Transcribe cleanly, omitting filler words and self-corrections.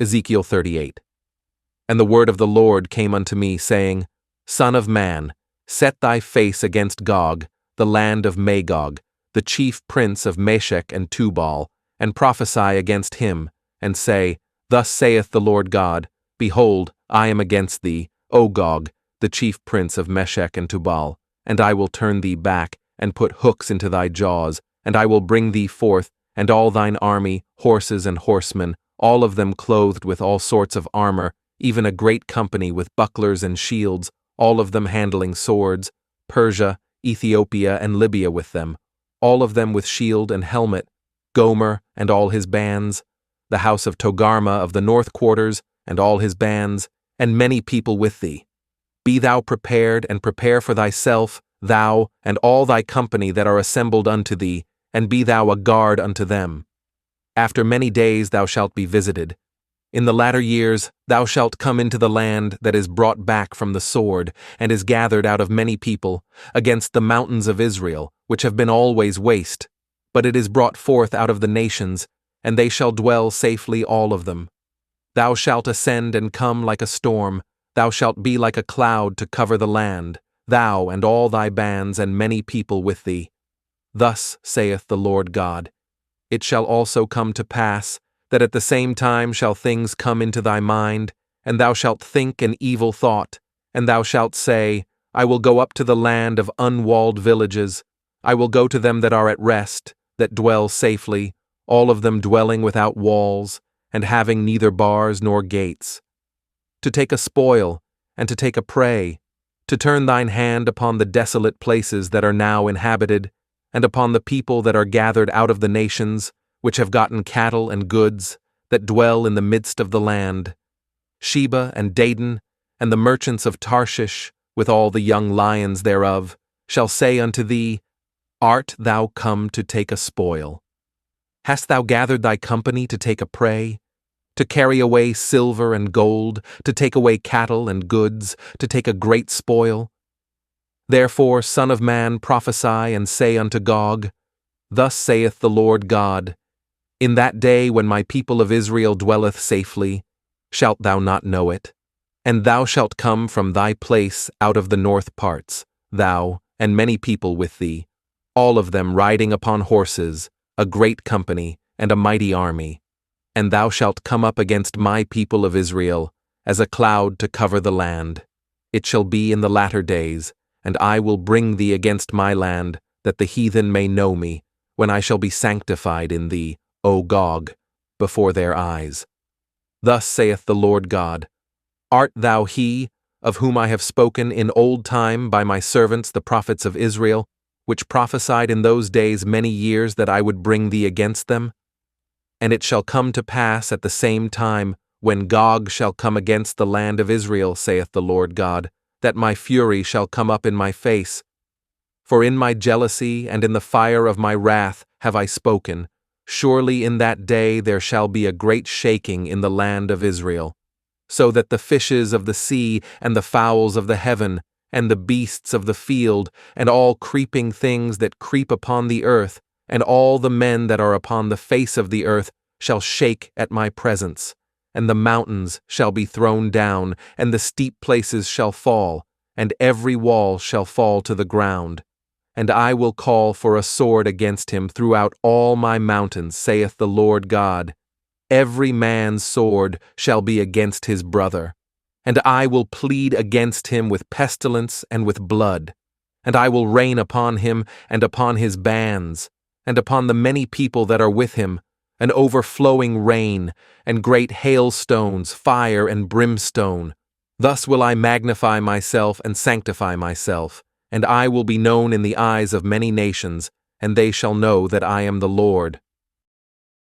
Ezekiel 38. And the word of the Lord came unto me, saying, Son of man, set thy face against Gog, the land of Magog, the chief prince of Meshech and Tubal, and prophesy against him, and say, Thus saith the Lord God, Behold, I am against thee, O Gog, the chief prince of Meshech and Tubal, and I will turn thee back, and put hooks into thy jaws, and I will bring thee forth, and all thine army, horses and horsemen, all of them clothed with all sorts of armor, even a great company with bucklers and shields, all of them handling swords, Persia, Ethiopia, and Libya with them, all of them with shield and helmet, Gomer and all his bands, the house of Togarma of the north quarters, and all his bands, and many people with thee. Be thou prepared, and prepare for thyself, thou and all thy company that are assembled unto thee, and be thou a guard unto them. After many days thou shalt be visited. In the latter years thou shalt come into the land that is brought back from the sword, and is gathered out of many people, against the mountains of Israel, which have been always waste. But it is brought forth out of the nations, and they shall dwell safely all of them. Thou shalt ascend and come like a storm, thou shalt be like a cloud to cover the land, thou and all thy bands and many people with thee. Thus saith the Lord God, It shall also come to pass, that at the same time shall things come into thy mind, and thou shalt think an evil thought, and thou shalt say, I will go up to the land of unwalled villages, I will go to them that are at rest, that dwell safely, all of them dwelling without walls, and having neither bars nor gates. To take a spoil, and to take a prey, to turn thine hand upon the desolate places that are now inhabited, and upon the people that are gathered out of the nations, which have gotten cattle and goods, that dwell in the midst of the land. Sheba and Dedan, and the merchants of Tarshish, with all the young lions thereof, shall say unto thee, Art thou come to take a spoil? Hast thou gathered thy company to take a prey? To carry away silver and gold, to take away cattle and goods, to take a great spoil? Therefore, Son of man, prophesy and say unto Gog, Thus saith the Lord God, In that day when my people of Israel dwelleth safely, shalt thou not know it? And thou shalt come from thy place out of the north parts, thou and many people with thee, all of them riding upon horses, a great company and a mighty army. And thou shalt come up against my people of Israel, as a cloud to cover the land. It shall be in the latter days, and I will bring thee against my land, that the heathen may know me, when I shall be sanctified in thee, O Gog, before their eyes. Thus saith the Lord God, Art thou he, of whom I have spoken in old time by my servants the prophets of Israel, which prophesied in those days many years that I would bring thee against them? And it shall come to pass at the same time, when Gog shall come against the land of Israel, saith the Lord God, that my fury shall come up in my face. For in my jealousy and in the fire of my wrath have I spoken, surely in that day there shall be a great shaking in the land of Israel, so that the fishes of the sea and the fowls of the heaven and the beasts of the field and all creeping things that creep upon the earth and all the men that are upon the face of the earth shall shake at my presence, and the mountains shall be thrown down, and the steep places shall fall, and every wall shall fall to the ground. And I will call for a sword against him throughout all my mountains, saith the Lord God. Every man's sword shall be against his brother. And I will plead against him with pestilence and with blood. And I will rain upon him and upon his bands, and upon the many people that are with him, an overflowing rain, and great hailstones, fire and brimstone. Thus will I magnify myself and sanctify myself, and I will be known in the eyes of many nations, and they shall know that I am the Lord.